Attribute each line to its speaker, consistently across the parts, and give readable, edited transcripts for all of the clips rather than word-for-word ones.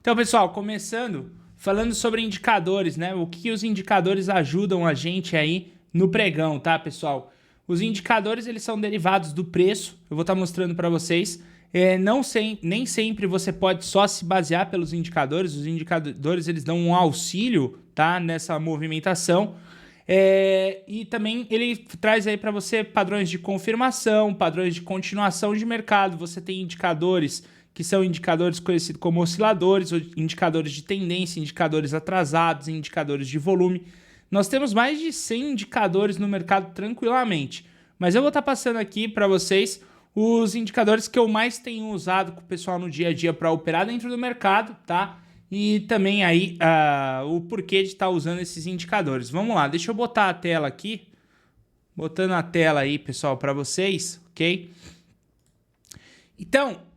Speaker 1: Então, pessoal, começando falando sobre indicadores, né? O que os indicadores ajudam a gente aí no pregão, tá, pessoal? Os indicadores, eles são derivados do preço. Eu vou estar mostrando para vocês. Nem sempre você pode só se basear pelos indicadores. Os indicadores, eles dão um auxílio, tá, nessa movimentação. E também ele traz aí para você padrões de confirmação, padrões de continuação de mercado. Você tem indicadores que são indicadores conhecidos como osciladores, indicadores de tendência, indicadores atrasados, indicadores de volume. Nós temos mais de 100 indicadores no mercado tranquilamente, mas eu vou estar passando aqui para vocês os indicadores que eu mais tenho usado com o pessoal no dia a dia para operar dentro do mercado, tá? E também aí o porquê de estar usando esses indicadores. Vamos lá, deixa eu botar a tela aqui, botando a tela aí, pessoal, para vocês, ok? Então,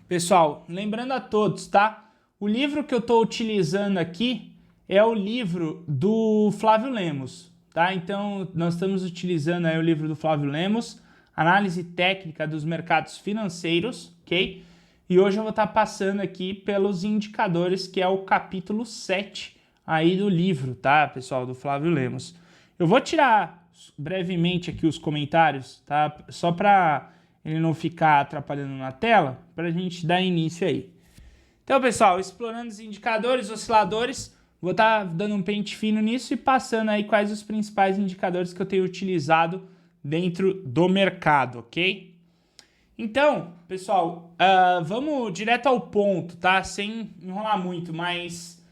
Speaker 1: pessoal, lembrando a todos, tá? O livro que eu estou utilizando aqui é o livro do Flávio Lemos, tá? Então, nós estamos utilizando aí o livro do Flávio Lemos, Análise Técnica dos Mercados Financeiros, ok? E hoje eu vou estar passando aqui pelos indicadores, que é o capítulo 7 aí do livro, tá, pessoal, do Flávio Lemos. Eu vou tirar brevemente aqui os comentários, tá? Só para ele não ficar atrapalhando na tela, para a gente dar início aí. Então, pessoal, explorando os indicadores, osciladores, vou estar dando um pente fino nisso e passando aí quais os principais indicadores que eu tenho utilizado dentro do mercado, ok? Então, pessoal, vamos direto ao ponto, tá? Sem enrolar muito, mas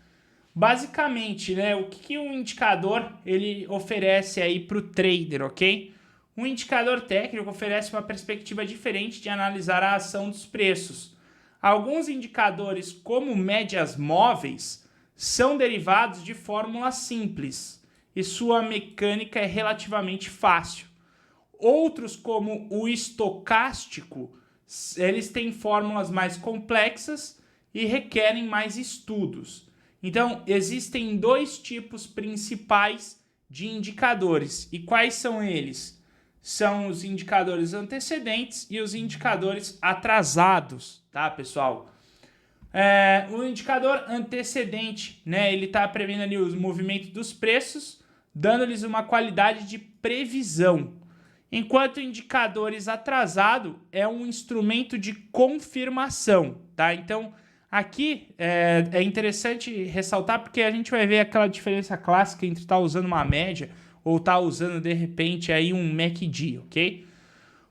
Speaker 1: basicamente, né, o que um indicador ele oferece aí para o trader, ok? Um indicador técnico oferece uma perspectiva diferente de analisar a ação dos preços. Alguns indicadores, como médias móveis, são derivados de fórmulas simples e sua mecânica é relativamente fácil. Outros, como o estocástico, eles têm fórmulas mais complexas e requerem mais estudos. Então, existem dois tipos principais de indicadores. E quais são eles? São os indicadores antecedentes e os indicadores atrasados, tá, pessoal? O indicador antecedente, né, ele está prevendo ali os movimentos dos preços, dando-lhes uma qualidade de previsão. Enquanto indicadores atrasado é um instrumento de confirmação, tá? Então, aqui é interessante ressaltar porque a gente vai ver aquela diferença clássica entre estar usando uma média ou estar usando, de repente, aí um MACD, ok?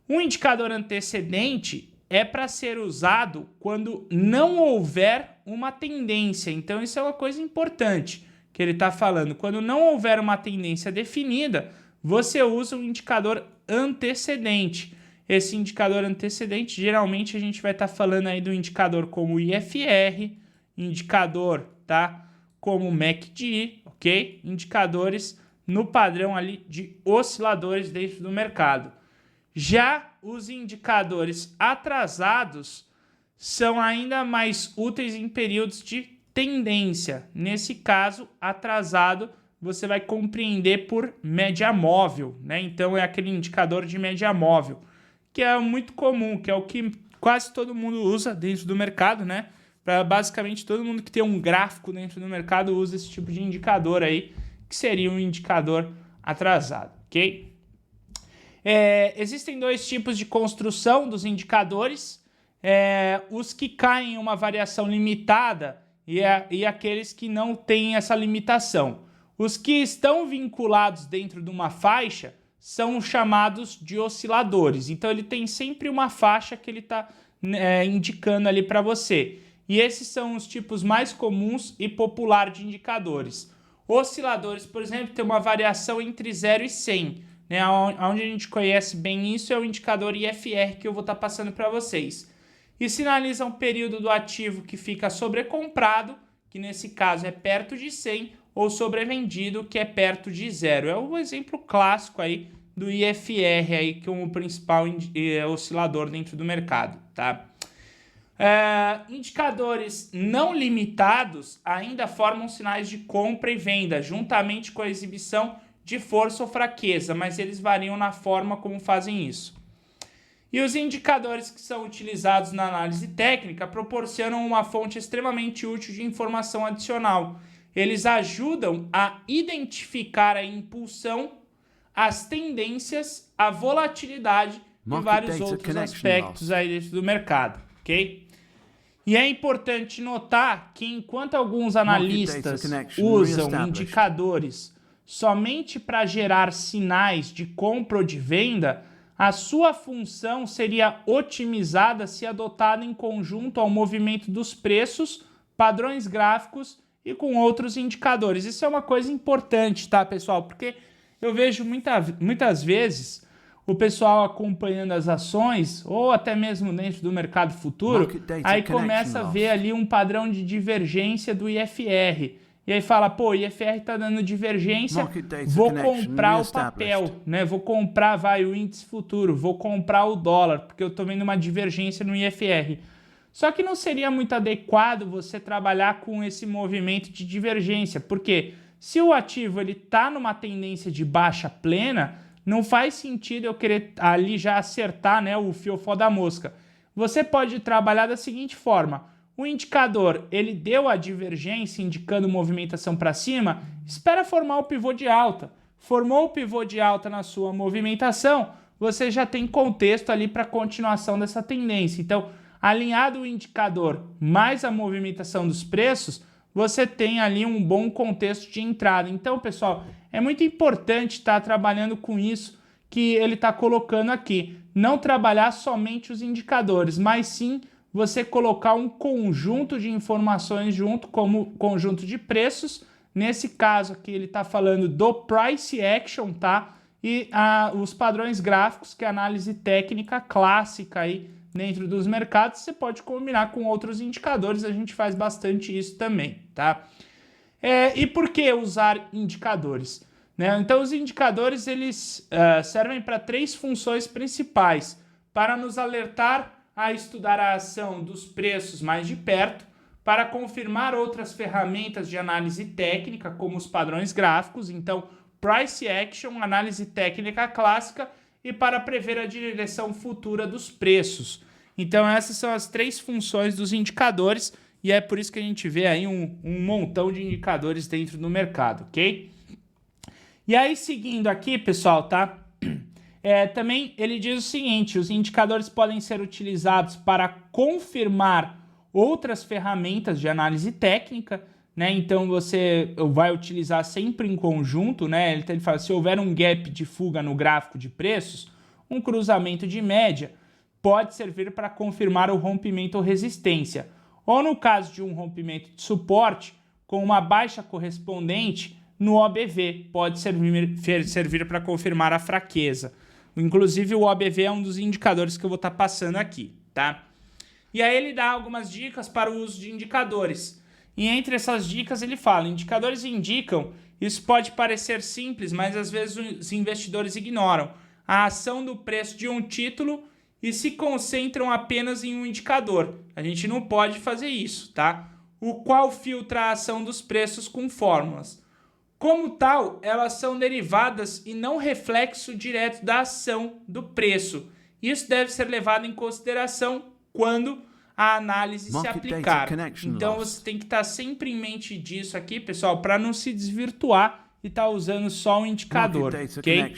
Speaker 1: Um indicador antecedente é para ser usado quando não houver uma tendência. Então, isso é uma coisa importante que ele está falando. Quando não houver uma tendência definida, você usa um indicador antecedente. Esse indicador antecedente, geralmente a gente vai estar falando aí do indicador como IFR, indicador, tá, como MACD, ok? Indicadores no padrão ali de osciladores dentro do mercado. Já os indicadores atrasados são ainda mais úteis em períodos de tendência. Nesse caso, atrasado, você vai compreender por média móvel, né? Então é aquele indicador de média móvel, que é muito comum, que é o que quase todo mundo usa dentro do mercado, né? Basicamente todo mundo que tem um gráfico dentro do mercado usa esse tipo de indicador aí, que seria um indicador atrasado, ok? Existem dois tipos de construção dos indicadores, os que caem em uma variação limitada e aqueles que não têm essa limitação. Os que estão vinculados dentro de uma faixa são chamados de osciladores. Então, ele tem sempre uma faixa que ele está indicando ali para você. E esses são os tipos mais comuns e populares de indicadores. Osciladores, por exemplo, tem uma variação entre 0 e 100. Né? Onde a gente conhece bem isso é o indicador IFR que eu vou estar passando para vocês. E sinaliza um período do ativo que fica sobrecomprado, que nesse caso é perto de 100, ou sobrevendido, que é perto de 0. É o exemplo clássico aí do IFR aí, como o principal oscilador dentro do mercado, tá? Indicadores não limitados ainda formam sinais de compra e venda, juntamente com a exibição de força ou fraqueza, mas eles variam na forma como fazem isso. E os indicadores que são utilizados na análise técnica proporcionam uma fonte extremamente útil de informação adicional. Eles ajudam a identificar a impulsão, as tendências, a volatilidade e vários outros aspectos aí dentro do mercado, ok? E é importante notar que enquanto alguns analistas usam indicadores somente para gerar sinais de compra ou de venda, a sua função seria otimizada se adotada em conjunto ao movimento dos preços, padrões gráficos e com outros indicadores. Isso é uma coisa importante, tá, pessoal? Porque eu vejo muitas vezes o pessoal acompanhando as ações, ou até mesmo dentro do mercado futuro, aí começa a ver ali um padrão de divergência do IFR. E aí fala, pô, o IFR tá dando divergência, vou comprar o papel, né? Vou comprar, o índice futuro, vou comprar o dólar, porque eu tô vendo uma divergência no IFR. Só que não seria muito adequado você trabalhar com esse movimento de divergência, porque se o ativo ele tá numa tendência de baixa plena, não faz sentido eu querer ali já acertar, né, o fiofó da mosca. Você pode trabalhar da seguinte forma: o indicador ele deu a divergência indicando movimentação para cima, espera formar o pivô de alta. Formou o pivô de alta na sua movimentação, você já tem contexto ali para continuação dessa tendência. Então, alinhado o indicador mais a movimentação dos preços, você tem ali um bom contexto de entrada. Então, pessoal, é muito importante estar trabalhando com isso que ele está colocando aqui. Não trabalhar somente os indicadores, mas sim você colocar um conjunto de informações junto, como conjunto de preços. Nesse caso aqui ele está falando do Price Action, tá? E os padrões gráficos, que é a análise técnica clássica aí dentro dos mercados, você pode combinar com outros indicadores, a gente faz bastante isso também, tá? E por que usar indicadores? Né? Então, os indicadores eles servem para 3 funções principais: para nos alertar a estudar a ação dos preços mais de perto, para confirmar outras ferramentas de análise técnica, como os padrões gráficos, então Price Action, análise técnica clássica, e para prever a direção futura dos preços. Então essas são as 3 funções dos indicadores, e é por isso que a gente vê aí um montão de indicadores dentro do mercado, ok? E aí, seguindo aqui, pessoal, tá? Também ele diz o seguinte: os indicadores podem ser utilizados para confirmar outras ferramentas de análise técnica, né? Então você vai utilizar sempre em conjunto, né? Ele fala, se houver um gap de fuga no gráfico de preços, um cruzamento de média pode servir para confirmar o rompimento ou resistência. Ou no caso de um rompimento de suporte, com uma baixa correspondente no OBV, pode servir para confirmar a fraqueza. Inclusive o OBV é um dos indicadores que eu vou estar passando aqui, tá? E aí ele dá algumas dicas para o uso de indicadores. E entre essas dicas ele fala: indicadores indicam, isso pode parecer simples, mas às vezes os investidores ignoram a ação do preço de um título e se concentram apenas em um indicador. A gente não pode fazer isso, tá? O qual filtra a ação dos preços com fórmulas. Como tal, elas são derivadas e não reflexo direto da ação do preço. Isso deve ser levado em consideração quando a análise se aplicar. Então você tem que estar sempre em mente disso aqui, pessoal, para não se desvirtuar e estar usando só um indicador, ok?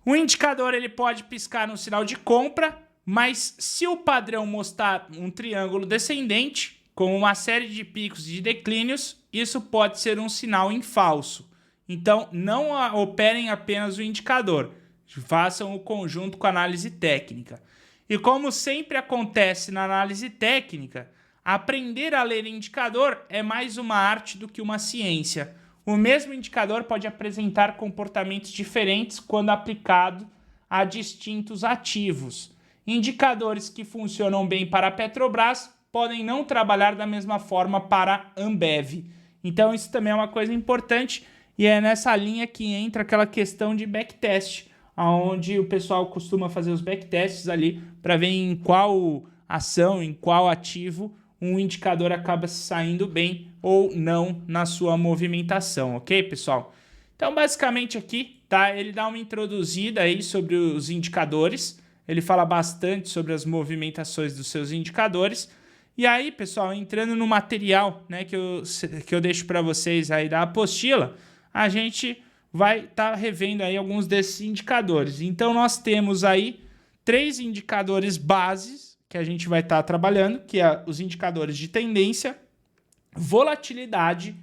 Speaker 1: O indicador ele pode piscar no sinal de compra, mas se o padrão mostrar um triângulo descendente com uma série de picos e de declínios, isso pode ser um sinal em falso. Então não operem apenas o indicador, façam o conjunto com a análise técnica. E como sempre acontece na análise técnica, aprender a ler indicador é mais uma arte do que uma ciência. O mesmo indicador pode apresentar comportamentos diferentes quando aplicado a distintos ativos. Indicadores que funcionam bem para a Petrobras podem não trabalhar da mesma forma para a Ambev. Então isso também é uma coisa importante, e é nessa linha que entra aquela questão de backtest, onde o pessoal costuma fazer os backtests ali para ver em qual ação, em qual ativo um indicador acaba se saindo bem ou não na sua movimentação, ok, pessoal? Então, basicamente aqui, tá? Ele dá uma introduzida aí sobre os indicadores, ele fala bastante sobre as movimentações dos seus indicadores. E aí, pessoal, entrando no material, né, que eu deixo para vocês aí da apostila, a gente vai estar revendo aí alguns desses indicadores. Então, nós temos aí 3 indicadores bases que a gente vai estar trabalhando, que é os indicadores de tendência, volatilidade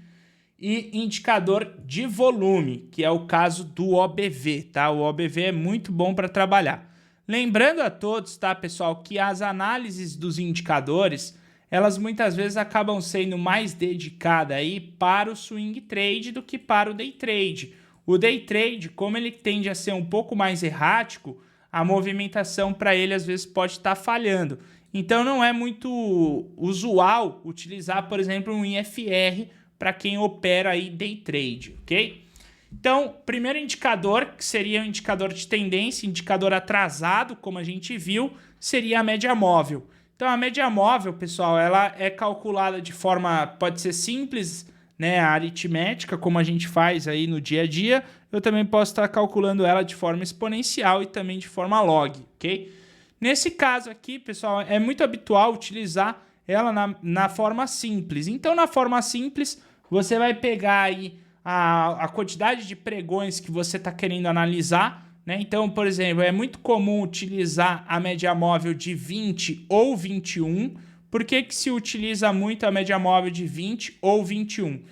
Speaker 1: e indicador de volume, que é o caso do OBV, tá? O OBV é muito bom para trabalhar. Lembrando a todos, tá, pessoal, que as análises dos indicadores, elas muitas vezes acabam sendo mais dedicadas aí para o swing trade do que para o day trade. O day trade, como ele tende a ser um pouco mais errático, a movimentação para ele às vezes pode estar falhando. Então não é muito usual utilizar, por exemplo, um IFR para quem opera aí day trade, ok? Então, primeiro indicador, que seria o indicador de tendência, indicador atrasado, como a gente viu, seria a média móvel. Então, a média móvel, pessoal, ela é calculada de forma, pode ser simples, né, aritmética, como a gente faz aí no dia a dia. Eu também posso estar calculando ela de forma exponencial e também de forma log, ok? Nesse caso aqui, pessoal, é muito habitual utilizar ela na forma simples. Então, na forma simples, você vai pegar aí a quantidade de pregões que você está querendo analisar, né? Então, por exemplo, é muito comum utilizar a média móvel de 20 ou 21. Por que que se utiliza muito a média móvel de 20 ou 21?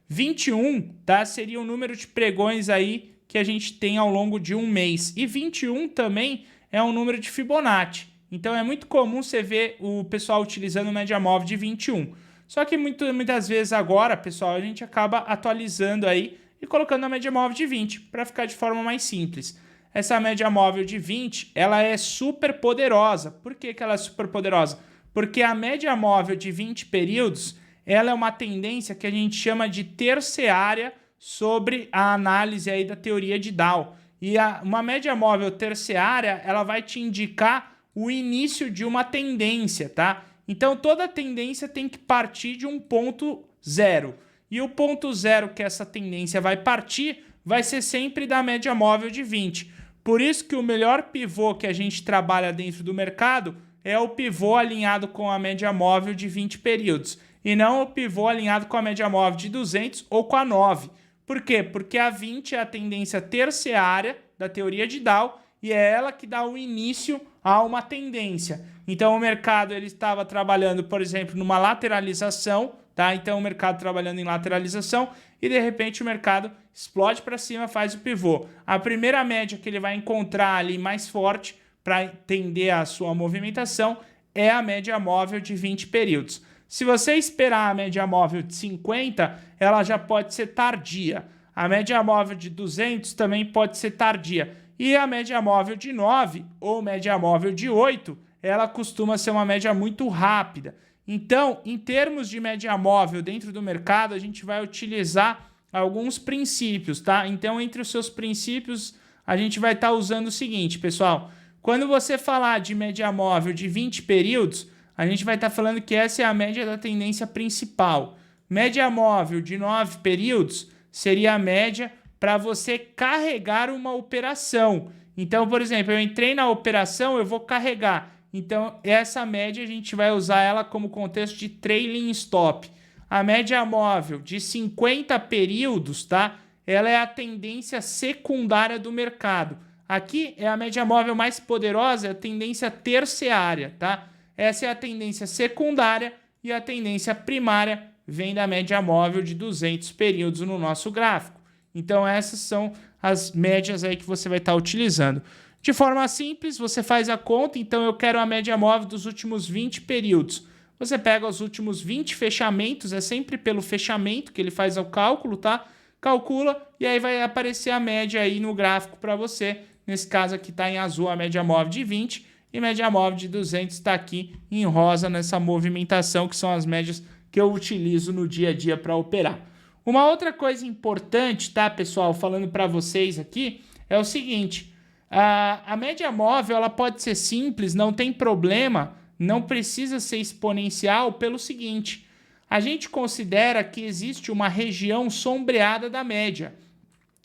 Speaker 1: 21, tá, seria o número de pregões aí que a gente tem ao longo de um mês. E 21 também é um número de Fibonacci. Então, é muito comum você ver o pessoal utilizando média móvel de 21. Só que muitas vezes agora, pessoal, a gente acaba atualizando aí e colocando a média móvel de 20 para ficar de forma mais simples. Essa média móvel de 20, ela é super poderosa. Por que que ela é super poderosa? Porque a média móvel de 20 períodos, ela é uma tendência que a gente chama de terciária sobre a análise aí da teoria de Dow. E uma média móvel terciária, ela vai te indicar o início de uma tendência, tá? Então, toda tendência tem que partir de um ponto zero. E o ponto zero que essa tendência vai partir vai ser sempre da média móvel de 20. Por isso que o melhor pivô que a gente trabalha dentro do mercado é o pivô alinhado com a média móvel de 20 períodos. E não o pivô alinhado com a média móvel de 200 ou com a 9. Por quê? Porque a 20 é a tendência terciária da teoria de Dow e é ela que dá o início a uma tendência. Então, o mercado ele estava trabalhando, por exemplo, numa lateralização, tá? Então, o mercado trabalhando em lateralização e, de repente, o mercado explode para cima, faz o pivô. A primeira média que ele vai encontrar ali mais forte para entender a sua movimentação é a média móvel de 20 períodos. Se você esperar a média móvel de 50, ela já pode ser tardia. A média móvel de 200 também pode ser tardia. E a média móvel de 9 ou média móvel de 8, ela costuma ser uma média muito rápida. Então, em termos de média móvel dentro do mercado, a gente vai utilizar alguns princípios, tá? Então, entre os seus princípios, a gente vai estar usando o seguinte, pessoal. Quando você falar de média móvel de 20 períodos, a gente vai estar falando que essa é a média da tendência principal. Média móvel de 9 períodos seria a média para você carregar uma operação. Então, por exemplo, eu entrei na operação, eu vou carregar. Então, essa média a gente vai usar ela como contexto de trailing stop. A média móvel de 50 períodos, tá? Ela é a tendência secundária do mercado. Aqui é a média móvel mais poderosa, é a tendência terciária, tá? Essa é a tendência secundária e a tendência primária vem da média móvel de 200 períodos no nosso gráfico. Então, essas são as médias aí que você vai estar utilizando. De forma simples, você faz a conta. Então, eu quero a média móvel dos últimos 20 períodos. Você pega os últimos 20 fechamentos, é sempre pelo fechamento que ele faz o cálculo, tá? Calcula e aí vai aparecer a média aí no gráfico para você. Nesse caso aqui está em azul a média móvel de 20 e média móvel de 200 está aqui em rosa nessa movimentação, que são as médias que eu utilizo no dia a dia para operar. Uma outra coisa importante, tá, pessoal, falando para vocês aqui, é o seguinte, a média móvel ela pode ser simples, não tem problema, não precisa ser exponencial pelo seguinte, a gente considera que existe uma região sombreada da média.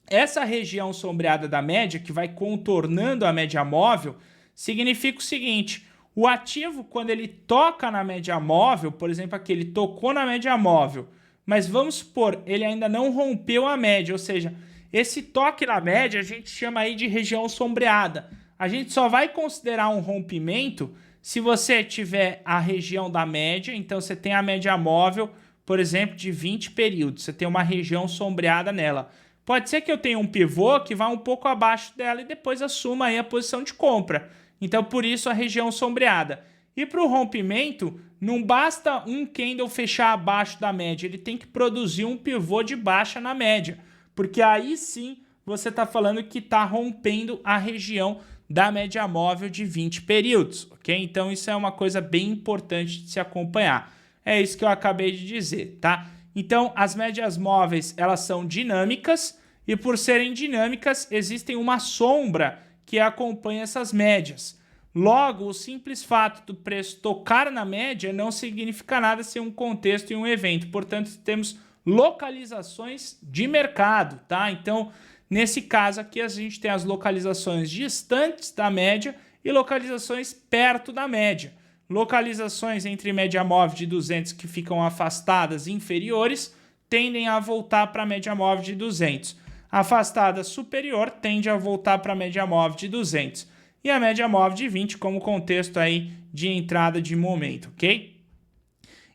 Speaker 1: Essa região sombreada da média, que vai contornando a média móvel, significa o seguinte: o ativo, quando ele toca na média móvel, por exemplo, aqui ele tocou na média móvel, mas vamos supor, ele ainda não rompeu a média, ou seja, esse toque na média a gente chama aí de região sombreada. A gente só vai considerar um rompimento se você tiver a região da média, então você tem a média móvel, por exemplo, de 20 períodos, você tem uma região sombreada nela. Pode ser que eu tenha um pivô que vá um pouco abaixo dela e depois assuma aí a posição de compra. Então, por isso, a região sombreada. E para o rompimento, não basta um candle fechar abaixo da média, ele tem que produzir um pivô de baixa na média, porque aí sim você está falando que está rompendo a região da média móvel de 20 períodos, ok? Então, isso é uma coisa bem importante de se acompanhar. É isso que eu acabei de dizer, tá? Então, as médias móveis, elas são dinâmicas e por serem dinâmicas, existem uma sombra que acompanha essas médias. Logo, o simples fato do preço tocar na média não significa nada sem um contexto e um evento. Portanto, temos localizações de mercado, tá? Então, nesse caso aqui, a gente tem as localizações distantes da média e localizações perto da média. Localizações entre média móvel de 200 que ficam afastadas inferiores tendem a voltar para a média móvel de 200. Afastada superior tende a voltar para a média móvel de 200. E a média móvel de 20 como contexto aí de entrada de momento, ok?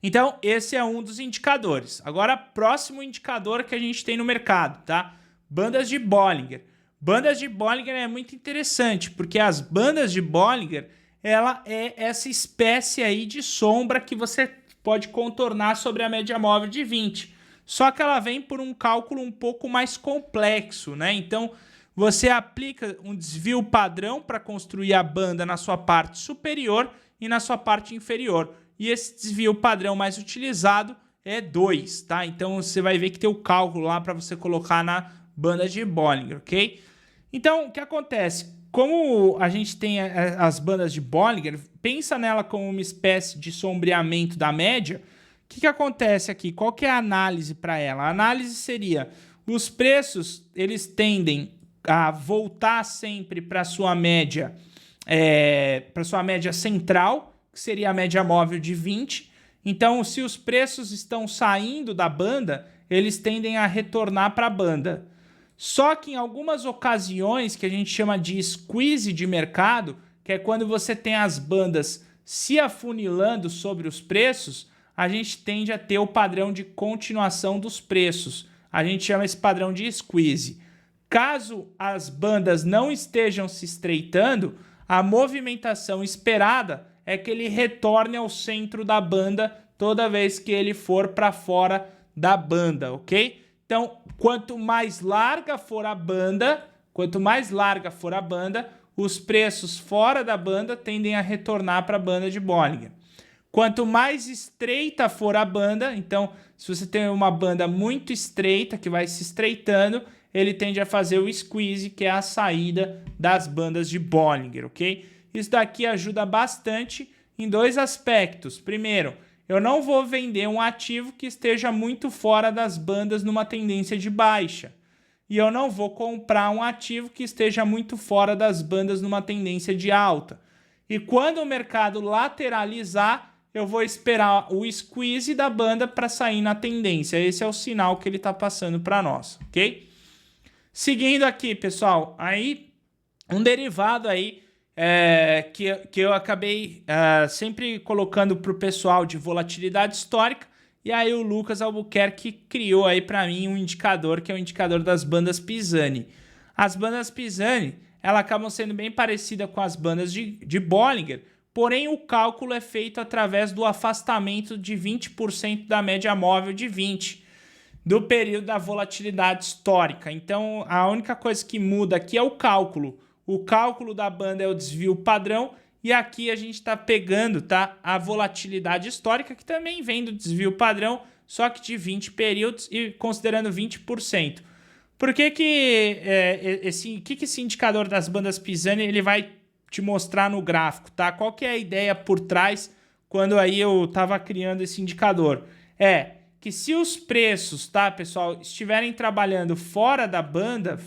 Speaker 1: Então, esse é um dos indicadores. Agora, próximo indicador que a gente tem no mercado, tá? Bandas de Bollinger. Bandas de Bollinger é muito interessante, porque as bandas de Bollinger, ela é essa espécie aí de sombra que você pode contornar sobre a média móvel de 20. Só que ela vem por um cálculo um pouco mais complexo, né? Então, você aplica um desvio padrão para construir a banda na sua parte superior e na sua parte inferior. E esse desvio padrão mais utilizado é 2, tá? Então, você vai ver que tem o cálculo lá para você colocar na banda de Bollinger, ok? Então, o que acontece? Como a gente tem as bandas de Bollinger, pensa nela como uma espécie de sombreamento da média. O que acontece aqui? Qual que é a análise para ela? A análise seria, os preços, eles tendem a voltar sempre para sua média, central, que seria a média móvel de 20. Então, se os preços estão saindo da banda, eles tendem a retornar para a banda. Só que em algumas ocasiões, que a gente chama de squeeze de mercado, que é quando você tem as bandas se afunilando sobre os preços, a gente tende a ter o padrão de continuação dos preços. A gente chama esse padrão de squeeze. Caso as bandas não estejam se estreitando, a movimentação esperada é que ele retorne ao centro da banda toda vez que ele for para fora da banda, ok? Então, quanto mais larga for a banda, os preços fora da banda tendem a retornar para a banda de Bollinger. Quanto mais estreita for a banda, então, se você tem uma banda muito estreita, que vai se estreitando, ele tende a fazer o squeeze, que é a saída das bandas de Bollinger, ok? Isso daqui ajuda bastante em dois aspectos. Primeiro, eu não vou vender um ativo que esteja muito fora das bandas numa tendência de baixa. E eu não vou comprar um ativo que esteja muito fora das bandas numa tendência de alta. E quando o mercado lateralizar, eu vou esperar o squeeze da banda para sair na tendência. Esse é o sinal que ele está passando para nós, ok? Seguindo aqui, pessoal, aí um derivado aí que eu acabei sempre colocando para o pessoal de volatilidade histórica, e aí o Lucas Albuquerque criou aí para mim um indicador, que é o indicador das bandas Pisani. As bandas Pisani, elas acabam sendo bem parecidas com as bandas de Bollinger, porém o cálculo é feito através do afastamento de 20% da média móvel de 20 do período da volatilidade histórica. Então, a única coisa que muda aqui é o cálculo. O cálculo da banda é o desvio padrão e aqui a gente está pegando, tá, a volatilidade histórica, que também vem do desvio padrão, só que de 20 períodos e considerando 20%. Por que esse indicador das bandas Pisani ele vai te mostrar no gráfico, tá? Qual que é a ideia por trás quando aí eu estava criando esse indicador? É que se os preços, tá, pessoal, estiverem trabalhando fora da banda,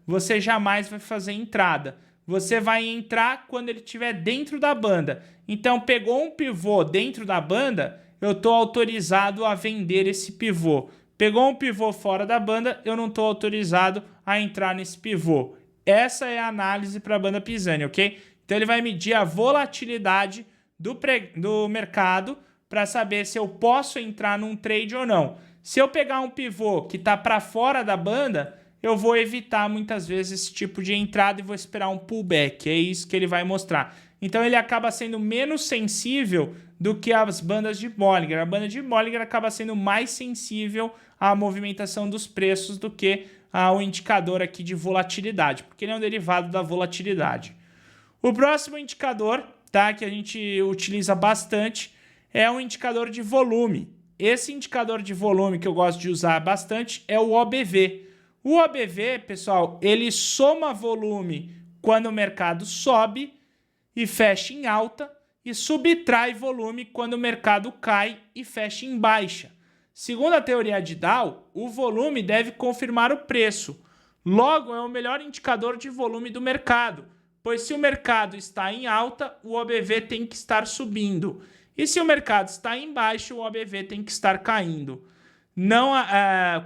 Speaker 1: você jamais vai fazer entrada. você vai entrar quando ele estiver dentro da banda. Então, pegou um pivô dentro da banda, eu estou autorizado a vender esse pivô. Pegou um pivô fora da banda, eu não estou autorizado a entrar nesse pivô. Essa é a análise para a banda Pisani, ok? Então, ele vai medir a volatilidade do mercado para saber se eu posso entrar num trade ou não. Se eu pegar um pivô que está para fora da banda, eu vou evitar muitas vezes esse tipo de entrada e vou esperar um pullback. É isso que ele vai mostrar. Então ele acaba sendo menos sensível do que as bandas de Bollinger. A banda de Bollinger acaba sendo mais sensível à movimentação dos preços do que o indicador aqui de volatilidade, porque ele é um derivado da volatilidade. O próximo indicador, tá, que a gente utiliza bastante é um indicador de volume. Esse indicador de volume que eu gosto de usar bastante é o OBV. O OBV, pessoal, ele soma volume quando o mercado sobe e fecha em alta e subtrai volume quando o mercado cai e fecha em baixa. Segundo a teoria de Dow, o volume deve confirmar o preço. Logo, é o melhor indicador de volume do mercado, pois se o mercado está em alta, o OBV tem que estar subindo. E se o mercado está em baixa, o OBV tem que estar caindo.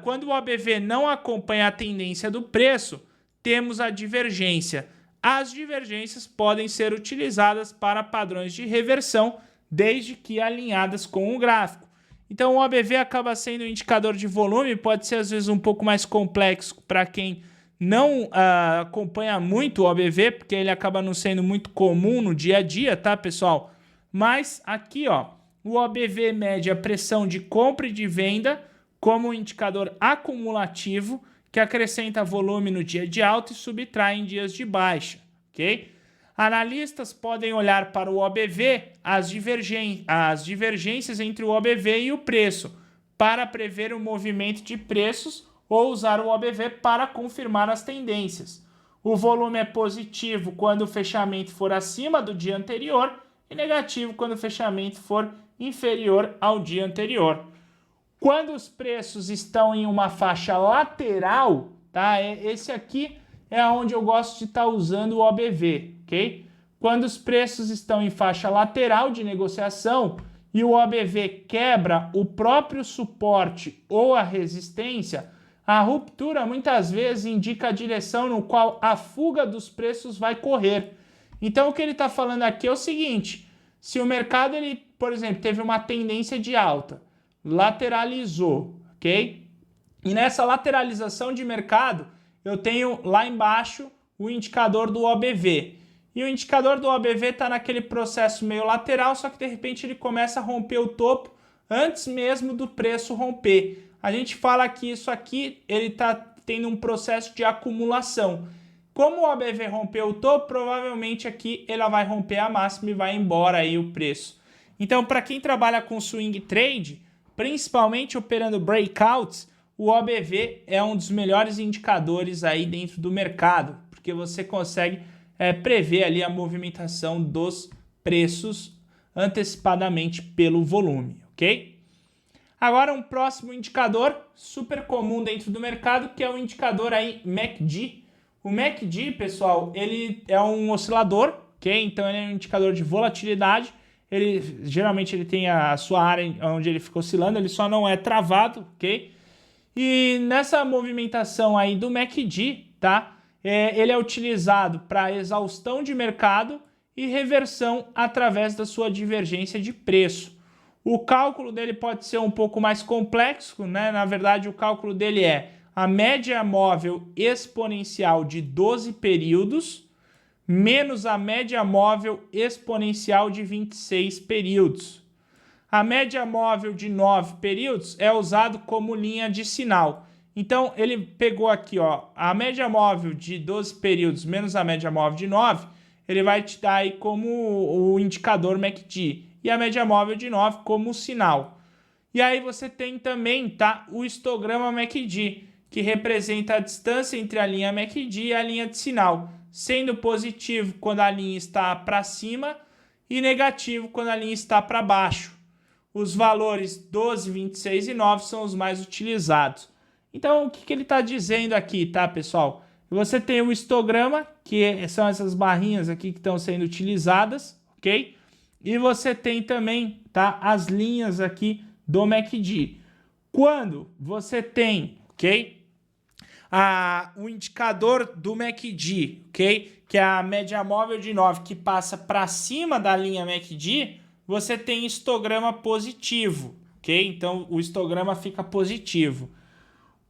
Speaker 1: Quando o OBV não acompanha a tendência do preço, temos a divergência. As divergências podem ser utilizadas para padrões de reversão, desde que alinhadas com o gráfico. Então, o OBV acaba sendo um indicador de volume, pode ser às vezes um pouco mais complexo para quem não acompanha muito o OBV, porque ele acaba não sendo muito comum no dia a dia, tá, pessoal? Mas aqui, ó, o OBV mede a pressão de compra e de venda como um indicador acumulativo que acrescenta volume no dia de alta e subtrai em dias de baixa, ok? Analistas podem olhar para o OBV, as divergências entre o OBV e o preço, para prever o movimento de preços ou usar o OBV para confirmar as tendências. O volume é positivo quando o fechamento for acima do dia anterior e negativo quando o fechamento for inferior ao dia anterior. Quando os preços estão em uma faixa lateral, tá? Esse aqui é onde eu gosto de estar usando o OBV, ok? Quando os preços estão em faixa lateral de negociação e o OBV quebra o próprio suporte ou a resistência, a ruptura muitas vezes indica a direção no qual a fuga dos preços vai correr. Então o que ele está falando aqui é o seguinte: se o mercado, por exemplo, teve uma tendência de alta, lateralizou, ok? E nessa lateralização de mercado, eu tenho lá embaixo o indicador do OBV. E o indicador do OBV está naquele processo meio lateral, só que de repente ele começa a romper o topo antes mesmo do preço romper. A gente fala que isso aqui ele está tendo um processo de acumulação. Como o OBV rompeu o topo, provavelmente aqui ela vai romper a máxima e vai embora aí o preço. Então, para quem trabalha com swing trade, principalmente operando breakouts, o OBV é um dos melhores indicadores aí dentro do mercado, porque você consegue prever ali a movimentação dos preços antecipadamente pelo volume, ok? Agora um próximo indicador super comum dentro do mercado, que é o indicador aí MACD. O MACD, pessoal, ele é um oscilador, ok? Então ele é um indicador de volatilidade. Geralmente ele tem a sua área onde ele fica oscilando, ele só não é travado, ok? E nessa movimentação aí do MACD, tá? Ele é utilizado para exaustão de mercado e reversão através da sua divergência de preço. O cálculo dele pode ser um pouco mais complexo, né? Na verdade, o cálculo dele é a média móvel exponencial de 12 períodos menos a média móvel exponencial de 26 períodos. A média móvel de 9 períodos é usado como linha de sinal. Então, ele pegou aqui, ó, a média móvel de 12 períodos menos a média móvel de 9, ele vai te dar aí como o indicador MACD. E a média móvel de 9 como sinal. E aí você tem também, tá, o histograma MACD, que representa a distância entre a linha MACD e a linha de sinal, sendo positivo quando a linha está para cima e negativo quando a linha está para baixo. Os valores 12, 26 e 9 são os mais utilizados. Então, o que ele está dizendo aqui, tá, pessoal? Você tem o histograma, que são essas barrinhas aqui que estão sendo utilizadas, ok? E você tem também, tá, as linhas aqui do MACD. Quando você tem, ok, o indicador do MACD, ok, que é a média móvel de 9, que passa para cima da linha MACD, você tem histograma positivo, ok? Então o histograma fica positivo.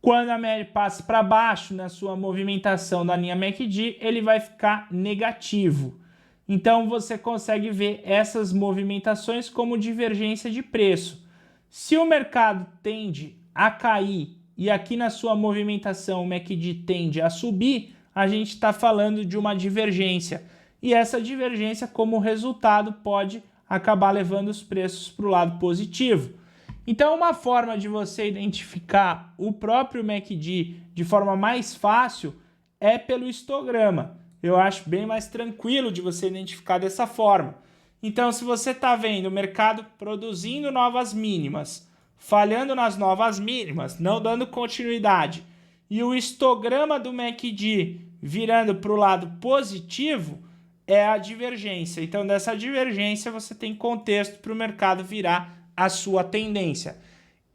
Speaker 1: Quando a média passa para baixo na sua movimentação da linha MACD, ele vai ficar negativo. Então você consegue ver essas movimentações como divergência de preço. Se o mercado tende a cair e aqui na sua movimentação o MACD tende a subir, a gente está falando de uma divergência. E essa divergência, como resultado, pode acabar levando os preços para o lado positivo. Então, uma forma de você identificar o próprio MACD de forma mais fácil é pelo histograma. Eu acho bem mais tranquilo de você identificar dessa forma. Então, se você está vendo o mercado produzindo novas mínimas, falhando nas novas mínimas, não dando continuidade, e o histograma do MACD virando para o lado positivo, é a divergência. Então, dessa divergência, você tem contexto para o mercado virar a sua tendência.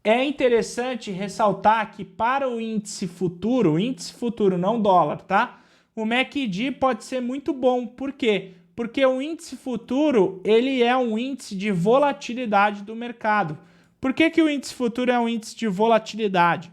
Speaker 1: É interessante ressaltar que para o índice futuro não dólar, tá? O MACD pode ser muito bom. Por quê? Porque o índice futuro, ele é um índice de volatilidade do mercado. Por que que o índice futuro é um índice de volatilidade?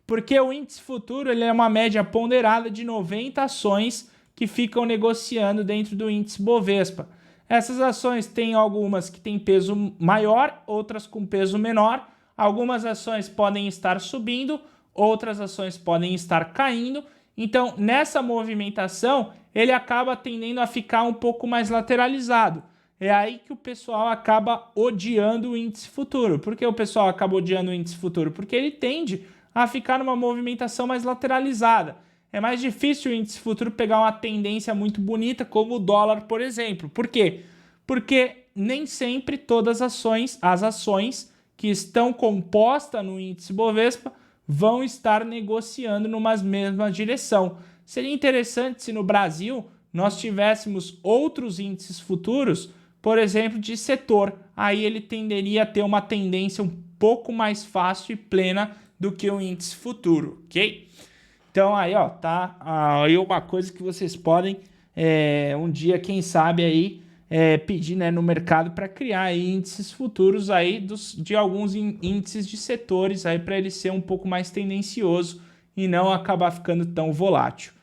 Speaker 1: Porque o índice futuro ele é uma média ponderada de 90 ações que ficam negociando dentro do índice Bovespa. Essas ações têm algumas que têm peso maior, outras com peso menor. Algumas ações podem estar subindo, outras ações podem estar caindo. Então, nessa movimentação, ele acaba tendendo a ficar um pouco mais lateralizado. É aí que o pessoal acaba odiando o índice futuro. Por que o pessoal acaba odiando o índice futuro? Porque ele tende a ficar numa movimentação mais lateralizada. É mais difícil o índice futuro pegar uma tendência muito bonita, como o dólar, por exemplo. Por quê? Porque nem sempre todas as ações que estão compostas no índice Bovespa vão estar negociando numa mesma direção. Seria interessante se no Brasil nós tivéssemos outros índices futuros, por exemplo, de setor. Aí ele tenderia a ter uma tendência um pouco mais fácil e plena do que o índice futuro, ok? Então aí, ó, tá aí uma coisa que vocês podem um dia, quem sabe aí, pedir, né, no mercado para criar aí índices futuros aí de alguns índices de setores aí para ele ser um pouco mais tendencioso e não acabar ficando tão volátil.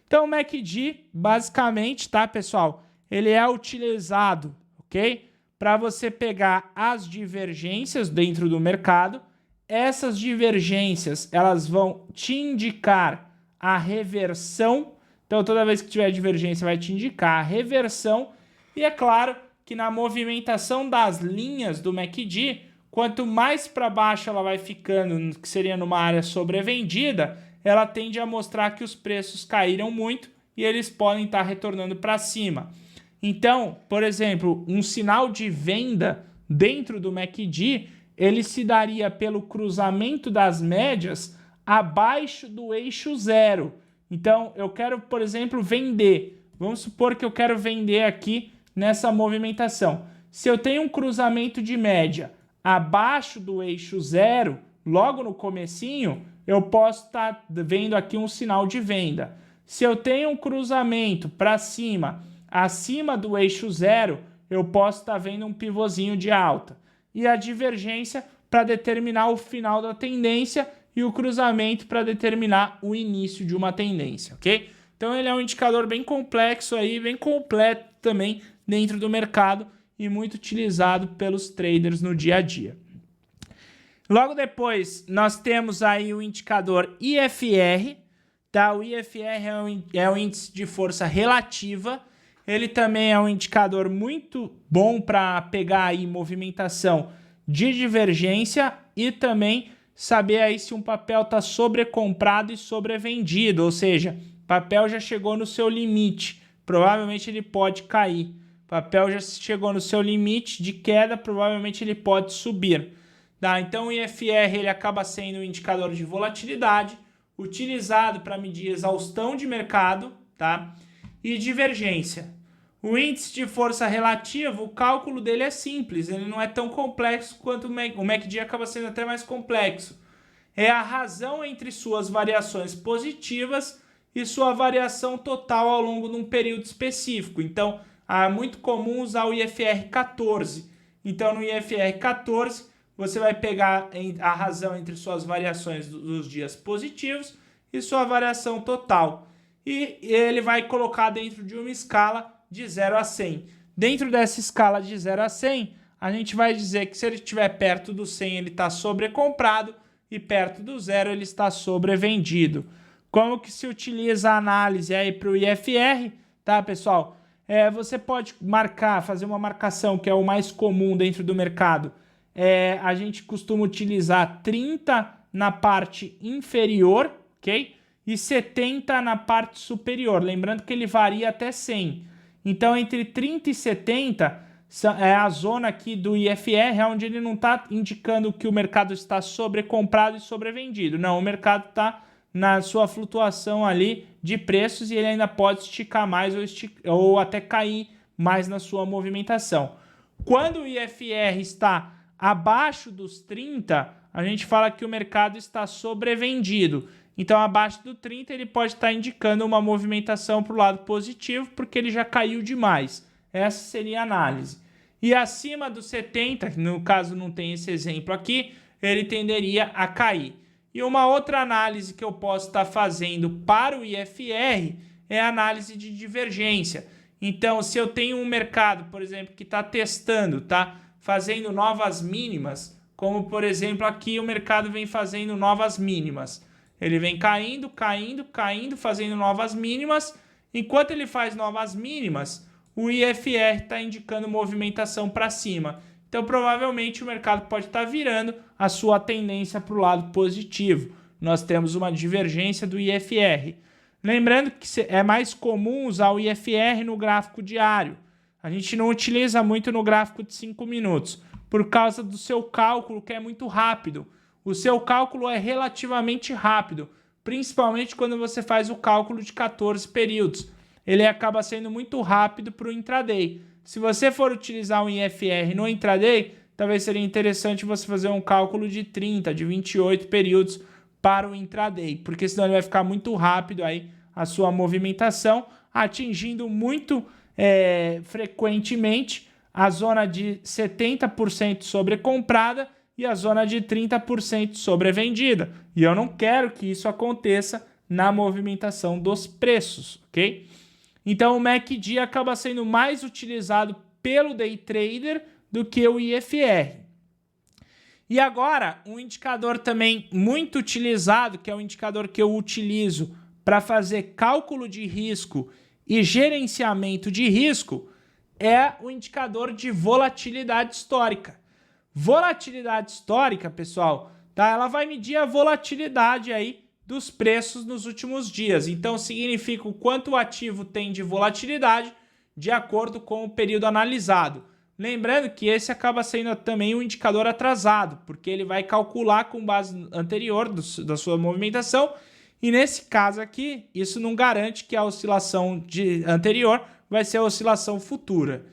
Speaker 1: Então o MACD, basicamente, tá, pessoal, ele é utilizado, ok? Para você pegar as divergências dentro do mercado. Essas divergências, elas vão te indicar a reversão. Então, toda vez que tiver divergência, vai te indicar a reversão. E é claro que na movimentação das linhas do MACD, quanto mais para baixo ela vai ficando, que seria numa área sobrevendida, ela tende a mostrar que os preços caíram muito e eles podem estar retornando para cima. Então, por exemplo, um sinal de venda dentro do MACD, ele se daria pelo cruzamento das médias abaixo do eixo zero. Então, eu quero, por exemplo, vender. Vamos supor que eu quero vender aqui nessa movimentação. Se eu tenho um cruzamento de média abaixo do eixo zero, logo no comecinho, eu posso estar vendo aqui um sinal de venda. Se eu tenho um cruzamento para cima, acima do eixo zero, eu posso estar vendo um pivôzinho de alta. E a divergência para determinar o final da tendência e o cruzamento para determinar o início de uma tendência, ok? Então ele é um indicador bem complexo aí, bem completo também dentro do mercado e muito utilizado pelos traders no dia a dia. Logo depois nós temos aí o indicador IFR, tá? O IFR é um índice de força relativa. Ele também é um indicador muito bom para pegar aí movimentação de divergência e também saber aí se um papel está sobrecomprado e sobrevendido, ou seja, o papel já chegou no seu limite, provavelmente ele pode cair. O papel já chegou no seu limite de queda, provavelmente ele pode subir. Tá? Então o IFR ele acaba sendo um indicador de volatilidade, utilizado para medir exaustão de mercado, tá? E divergência. O índice de força relativa, o cálculo dele é simples, ele não é tão complexo quanto o MACD, acaba sendo até mais complexo. É a razão entre suas variações positivas e sua variação total ao longo de um período específico. Então, é muito comum usar o IFR 14. Então, no IFR 14, você vai pegar a razão entre suas variações dos dias positivos e sua variação total. E ele vai colocar dentro de uma escala de 0 a 100. Dentro dessa escala de 0 a 100, a gente vai dizer que se ele estiver perto do 100, ele está sobrecomprado e perto do 0, ele está sobrevendido. Como que se utiliza a análise aí para o IFR, tá, pessoal? Você pode fazer uma marcação que é o mais comum dentro do mercado. A gente costuma utilizar 30 na parte inferior, ok? E 70 na parte superior. Lembrando que ele varia até 100. Então, entre 30 e 70 é a zona aqui do IFR, onde ele não está indicando que o mercado está sobrecomprado e sobrevendido. Não, o mercado está na sua flutuação ali de preços e ele ainda pode esticar mais ou até cair mais na sua movimentação. Quando o IFR está abaixo dos 30, a gente fala que o mercado está sobrevendido. Então, abaixo do 30, ele pode estar indicando uma movimentação para o lado positivo, porque ele já caiu demais. Essa seria a análise. E acima dos 70, no caso não tem esse exemplo aqui, ele tenderia a cair. E uma outra análise que eu posso estar fazendo para o IFR é a análise de divergência. Então, se eu tenho um mercado, por exemplo, que está testando, tá fazendo novas mínimas, como, por exemplo, aqui o mercado vem fazendo novas mínimas. Ele vem caindo, caindo, caindo, fazendo novas mínimas. Enquanto ele faz novas mínimas, o IFR está indicando movimentação para cima. Então, provavelmente, o mercado pode estar virando a sua tendência para o lado positivo. Nós temos uma divergência do IFR. Lembrando que é mais comum usar o IFR no gráfico diário. A gente não utiliza muito no gráfico de 5 minutos, por causa do seu cálculo, que é muito rápido. O seu cálculo é relativamente rápido, principalmente quando você faz o cálculo de 14 períodos. Ele acaba sendo muito rápido para o intraday. Se você for utilizar um IFR no intraday, talvez seria interessante você fazer um cálculo de 30, de 28 períodos para o intraday, porque senão ele vai ficar muito rápido aí a sua movimentação, atingindo muito frequentemente a zona de 70% sobrecomprada e a zona de 30% sobrevendida. E eu não quero que isso aconteça na movimentação dos preços, ok? Então o MACD acaba sendo mais utilizado pelo day trader do que o IFR. E agora, um indicador também muito utilizado, que é o indicador que eu utilizo para fazer cálculo de risco e gerenciamento de risco, é o indicador de volatilidade histórica. Volatilidade histórica, pessoal, tá? Ela vai medir a volatilidade aí dos preços nos últimos dias. Então, significa o quanto o ativo tem de volatilidade de acordo com o período analisado. Lembrando que esse acaba sendo também um indicador atrasado, porque ele vai calcular com base anterior da sua movimentação. E nesse caso aqui, isso não garante que a oscilação anterior vai ser a oscilação futura.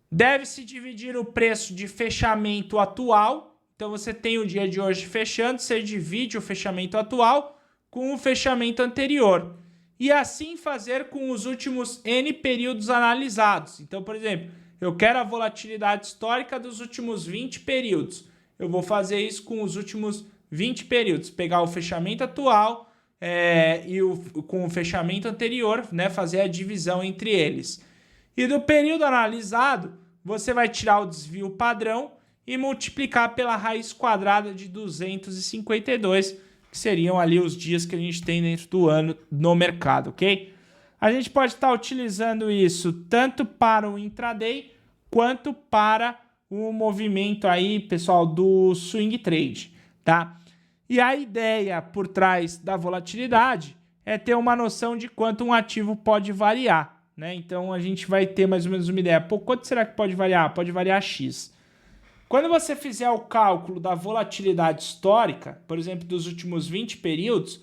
Speaker 1: Deve-se dividir o preço de fechamento atual. Então, você tem o dia de hoje fechando, você divide o fechamento atual com o fechamento anterior. E assim fazer com os últimos N períodos analisados. Então, por exemplo, eu quero a volatilidade histórica dos últimos 20 períodos. Eu vou fazer isso com os últimos 20 períodos. Pegar o fechamento atual com o fechamento anterior, né, fazer a divisão entre eles. E do período analisado, você vai tirar o desvio padrão e multiplicar pela raiz quadrada de 252, que seriam ali os dias que a gente tem dentro do ano no mercado, ok? A gente pode estar utilizando isso tanto para o intraday quanto para o movimento aí, pessoal, do swing trade, tá? E a ideia por trás da volatilidade é ter uma noção de quanto um ativo pode variar, né? Então a gente vai ter mais ou menos uma ideia. Pô, quanto será que pode variar? Pode variar X. Quando você fizer o cálculo da volatilidade histórica, por exemplo, dos últimos 20 períodos,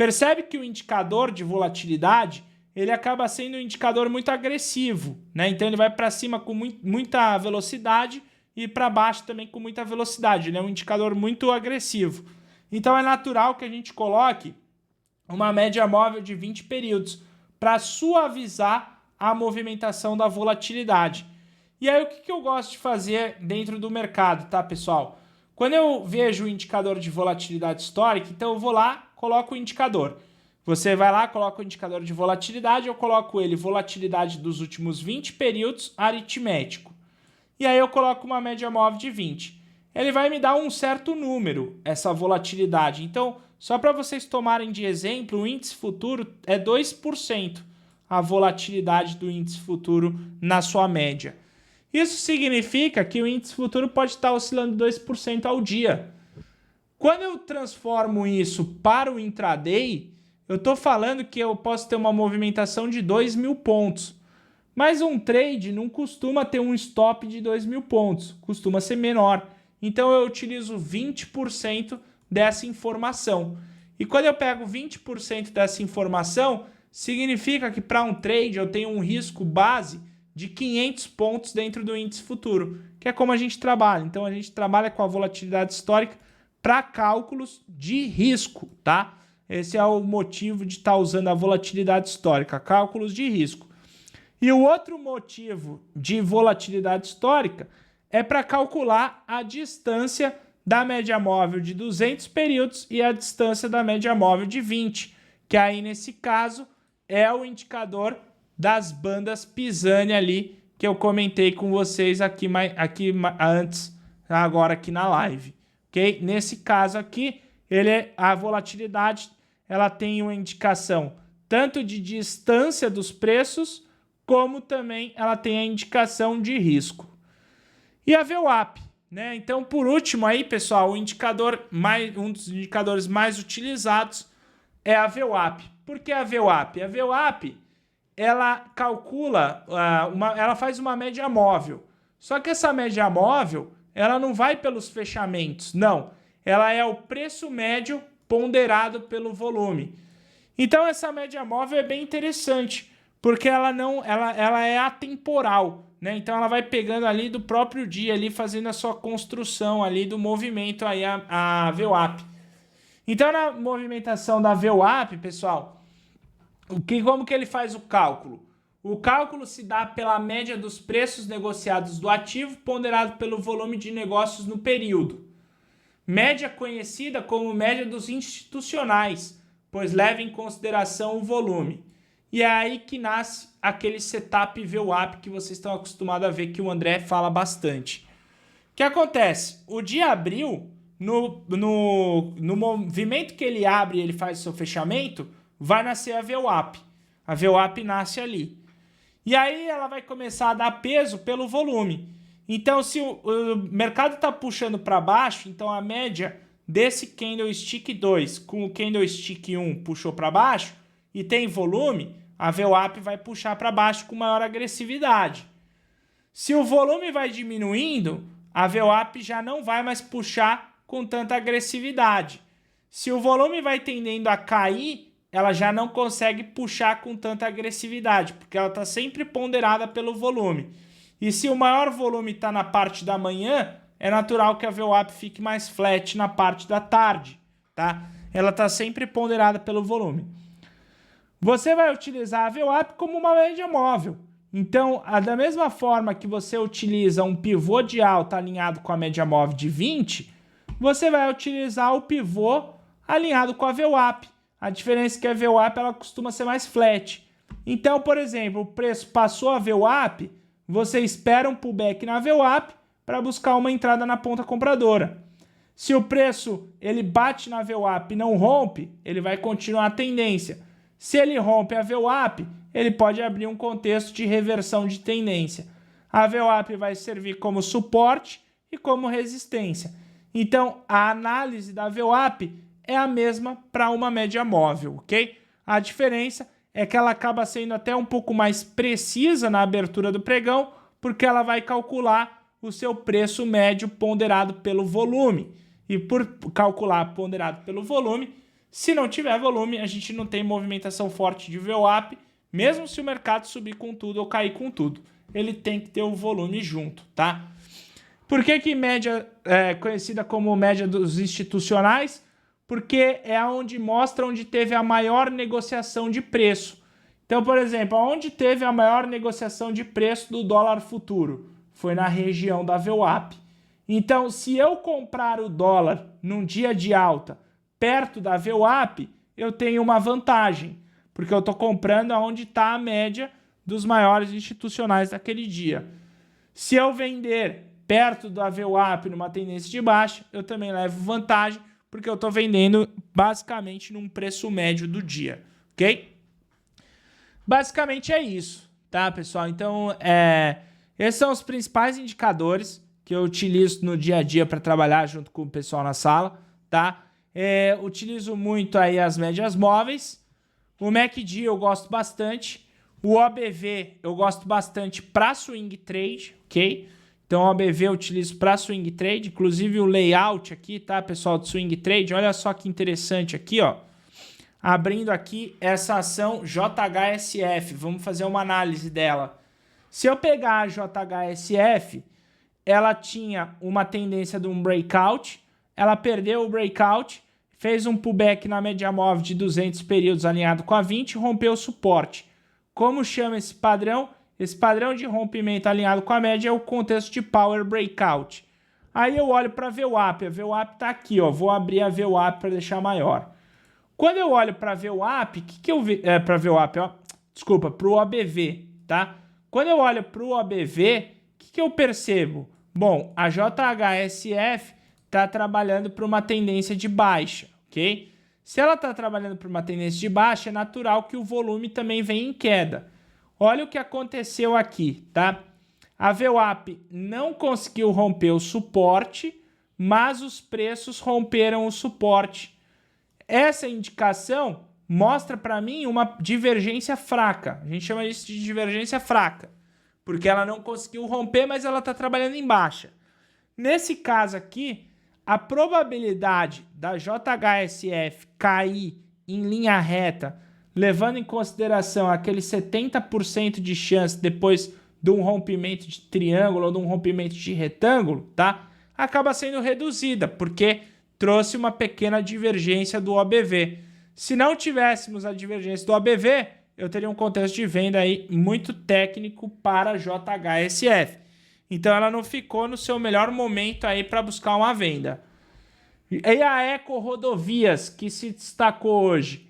Speaker 1: Percebe que o indicador de volatilidade, ele acaba sendo um indicador muito agressivo, né? Então ele vai para cima com muita velocidade e para baixo também com muita velocidade, né? Um indicador muito agressivo. Então é natural que a gente coloque uma média móvel de 20 períodos para suavizar a movimentação da volatilidade. E aí o que eu gosto de fazer dentro do mercado, tá, pessoal? Quando eu vejo o indicador de volatilidade histórica, então eu vou lá, coloco o indicador. Você vai lá, coloca o indicador de volatilidade, eu coloco ele volatilidade dos últimos 20 períodos aritmético. E aí eu coloco uma média móvel de 20. Ele vai me dar um certo número, essa volatilidade. Então, só para vocês tomarem de exemplo, o índice futuro é 2% a volatilidade do índice futuro na sua média. Isso significa que o índice futuro pode estar oscilando 2% ao dia. Quando eu transformo isso para o intraday, eu estou falando que eu posso ter uma movimentação de 2.000 pontos. Mas um trade não costuma ter um stop de 2.000 pontos, costuma ser menor. Então eu utilizo 20% dessa informação. E quando eu pego 20% dessa informação, significa que para um trade eu tenho um risco base de 500 pontos dentro do índice futuro, que é como a gente trabalha. Então a gente trabalha com a volatilidade histórica para cálculos de risco, tá? Esse é o motivo de estar usando a volatilidade histórica, cálculos de risco. E o outro motivo de volatilidade histórica é para calcular a distância da média móvel de 200 períodos e a distância da média móvel de 20, que aí nesse caso é o indicador das bandas Pisani ali que eu comentei com vocês aqui antes, agora aqui na live, ok? Nesse caso aqui, a volatilidade ela tem uma indicação tanto de distância dos preços, como também ela tem a indicação de risco. E a VWAP, né? Então, por último aí, pessoal, um dos indicadores mais utilizados é a VWAP. Por que a VWAP? A VWAP, ela calcula, ela faz uma média móvel. Só que essa média móvel, ela não vai pelos fechamentos, não. Ela é o preço médio ponderado pelo volume. Então, essa média móvel é bem interessante, porque ela é atemporal, né? Então ela vai pegando ali do próprio dia, ali fazendo a sua construção ali do movimento aí a VWAP. Então na movimentação da VWAP, pessoal, como que ele faz o cálculo? O cálculo se dá pela média dos preços negociados do ativo ponderado pelo volume de negócios no período. Média conhecida como média dos institucionais, pois leva em consideração o volume. E é aí que nasce aquele setup VWAP que vocês estão acostumados a ver que o André fala bastante. O que acontece? O dia abriu, no movimento que ele abre e ele faz o seu fechamento, vai nascer a VWAP. A VWAP nasce ali. E aí ela vai começar a dar peso pelo volume. Então, se o mercado está puxando para baixo, então a média desse candlestick 2 com o candlestick 1 puxou para baixo e tem volume, a VWAP vai puxar para baixo com maior agressividade. Se o volume vai diminuindo, a VWAP já não vai mais puxar com tanta agressividade. Se o volume vai tendendo a cair, ela já não consegue puxar com tanta agressividade, porque ela está sempre ponderada pelo volume. E se o maior volume está na parte da manhã, é natural que a VWAP fique mais flat na parte da tarde, tá? Ela está sempre ponderada pelo volume. Você vai utilizar a VWAP como uma média móvel. Então, da mesma forma que você utiliza um pivô de alta alinhado com a média móvel de 20, você vai utilizar o pivô alinhado com a VWAP. A diferença é que a VWAP ela costuma ser mais flat. Então, por exemplo, o preço passou a VWAP, você espera um pullback na VWAP para buscar uma entrada na ponta compradora. Se o preço ele bate na VWAP e não rompe, ele vai continuar a tendência. Se ele rompe a VWAP, ele pode abrir um contexto de reversão de tendência. A VWAP vai servir como suporte e como resistência. Então, a análise da VWAP é a mesma para uma média móvel, ok? A diferença é que ela acaba sendo até um pouco mais precisa na abertura do pregão, porque ela vai calcular o seu preço médio ponderado pelo volume. E por calcular ponderado pelo volume, Se não tiver volume, a gente não tem movimentação forte de VWAP, mesmo se o mercado subir com tudo ou cair com tudo. Ele tem que ter o volume junto, tá? Por que média é conhecida como média dos institucionais? Porque é onde mostra onde teve a maior negociação de preço. Então, por exemplo, onde teve a maior negociação de preço do dólar futuro? Foi na região da VWAP. Então, se eu comprar o dólar num dia de alta perto da VWAP, eu tenho uma vantagem, porque eu estou comprando onde está a média dos maiores institucionais daquele dia. Se eu vender perto da VWAP numa tendência de baixa, eu também levo vantagem, porque eu estou vendendo basicamente num preço médio do dia, ok? Basicamente é isso, tá, pessoal? Então, esses são os principais indicadores que eu utilizo no dia a dia para trabalhar junto com o pessoal na sala, tá? Utilizo muito aí as médias móveis. O MACD eu gosto bastante. O OBV eu gosto bastante para swing trade, ok? Então, o OBV eu utilizo para swing trade, inclusive o layout aqui, tá, pessoal, do swing trade. Olha só que interessante aqui, ó. Abrindo aqui essa ação JHSF, vamos fazer uma análise dela. Se eu pegar a JHSF, ela tinha uma tendência de um breakout, ela perdeu o breakout, fez um pullback na média móvel de 200 períodos alinhado com a 20 e rompeu o suporte. Como chama esse padrão? Esse padrão de rompimento alinhado com a média é o contexto de Power Breakout. Aí eu olho para a VWAP. A VWAP está aqui, ó. Vou abrir a VWAP para deixar maior. Quando eu olho para a VWAP, o que eu vejo? Para a VWAP, ó. Desculpa, para o OBV, tá? Quando eu olho para o OBV, o que eu percebo? Bom, a JHSF está trabalhando para uma tendência de baixa, ok? Se ela está trabalhando para uma tendência de baixa, é natural que o volume também venha em queda. Olha o que aconteceu aqui, tá? A VWAP não conseguiu romper o suporte, mas os preços romperam o suporte. Essa indicação mostra para mim uma divergência fraca. A gente chama isso de divergência fraca, porque ela não conseguiu romper, mas ela está trabalhando em baixa. Nesse caso aqui, a probabilidade da JHSF cair em linha reta, levando em consideração aquele 70% de chance depois de um rompimento de triângulo ou de um rompimento de retângulo, tá? Acaba sendo reduzida, porque trouxe uma pequena divergência do OBV. Se não tivéssemos a divergência do OBV, eu teria um contexto de venda aí muito técnico para a JHSF. Então ela não ficou no seu melhor momento aí para buscar uma venda. E a Eco Rodovias, que se destacou hoje.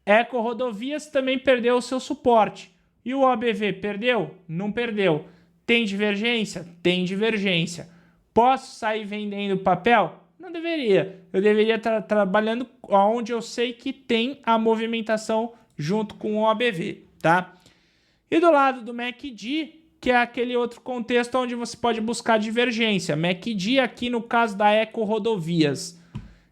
Speaker 1: Eco Rodovias também perdeu o seu suporte. E o OBV perdeu? Não perdeu. Tem divergência? Tem divergência. Posso sair vendendo papel? Não deveria. Eu deveria estar trabalhando onde eu sei que tem a movimentação junto com o OBV, tá? E do lado do MACD, que é aquele outro contexto onde você pode buscar divergência. MACD aqui no caso da Eco Rodovias,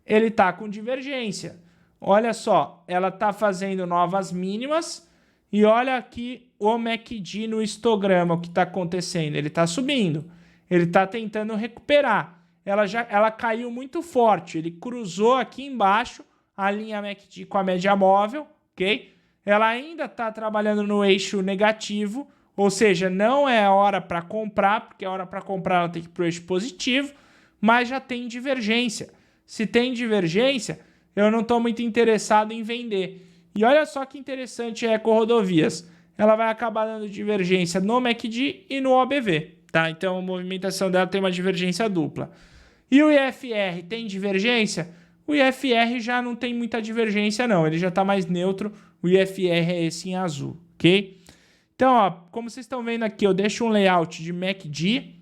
Speaker 1: ele está com divergência. Olha só, ela está fazendo novas mínimas e olha aqui o MACD no histograma, o que está acontecendo. Ele está subindo, ele está tentando recuperar. Ela caiu muito forte, ele cruzou aqui embaixo a linha MACD com a média móvel, ok? Ela ainda está trabalhando no eixo negativo, ou seja, não é a hora para comprar, porque a hora para comprar ela tem que ir para o eixo positivo, mas já tem divergência. Se tem divergência, eu não estou muito interessado em vender. E olha só que interessante a Eco Rodovias. Ela vai acabar dando divergência no MACD e no OBV, tá? Então a movimentação dela tem uma divergência dupla. E o IFR tem divergência? O IFR já não tem muita divergência não, ele já está mais neutro. O IFR é esse em azul, ok? Então, ó, como vocês estão vendo aqui, eu deixo um layout de MACD,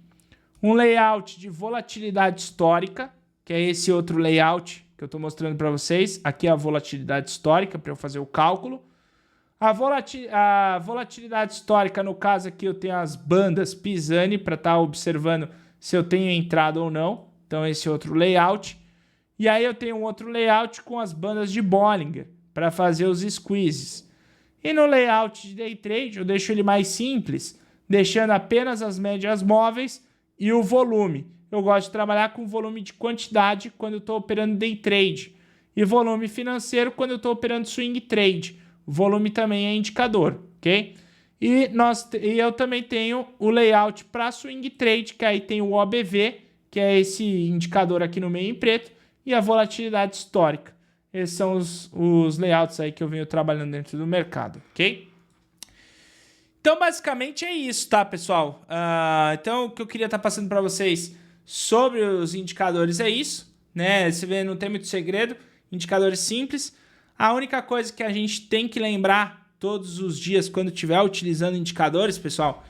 Speaker 1: um layout de volatilidade histórica, que é esse outro layout que eu estou mostrando para vocês. Aqui é a volatilidade histórica para eu fazer o cálculo. A volatilidade histórica, no caso aqui, eu tenho as bandas Pisani para estar observando se eu tenho entrado ou não. Então, esse outro layout. E aí eu tenho um outro layout com as bandas de Bollinger para fazer os squeezes. E no layout de Day Trade, eu deixo ele mais simples, deixando apenas as médias móveis e o volume. Eu gosto de trabalhar com volume de quantidade quando eu estou operando Day Trade. E volume financeiro quando eu estou operando swing trade. O volume também é indicador, ok? E eu também tenho o layout para swing trade, que aí tem o OBV, que é esse indicador aqui no meio em preto, e a volatilidade histórica. Esses são os layouts aí que eu venho trabalhando dentro do mercado, ok? Então, basicamente é isso, tá, pessoal? Então, o que eu queria estar passando para vocês sobre os indicadores é isso, né? Você vê, não tem muito segredo, indicadores simples. A única coisa que a gente tem que lembrar todos os dias quando estiver utilizando indicadores, pessoal,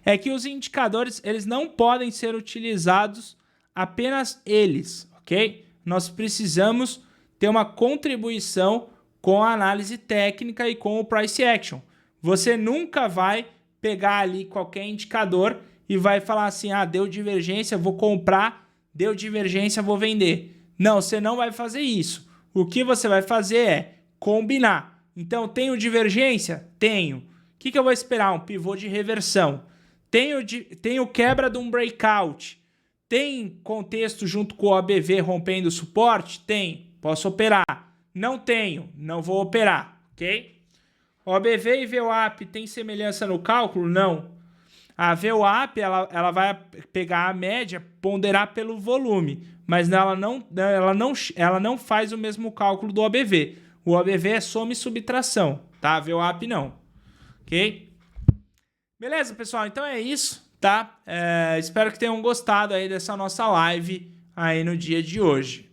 Speaker 1: é que os indicadores, eles não podem ser utilizados apenas eles, ok? Nós precisamos ter uma contribuição com a análise técnica e com o price action. Você nunca vai pegar ali qualquer indicador e vai falar assim, deu divergência, vou comprar, deu divergência, vou vender. Não, você não vai fazer isso. O que você vai fazer é combinar. Então, tenho divergência? Tenho. O que eu vou esperar? Um pivô de reversão. Tenho quebra de um breakout. Tem contexto junto com o OBV rompendo o suporte? Tem. Posso operar. Não tenho. Não vou operar. Ok? OBV e VWAP tem semelhança no cálculo? Não. A VWAP ela vai pegar a média, ponderar pelo volume, mas ela não faz o mesmo cálculo do OBV. O OBV é soma e subtração, tá? A VWAP não. Ok? Beleza, pessoal? Então é isso, tá? Espero que tenham gostado aí dessa nossa live aí no dia de hoje.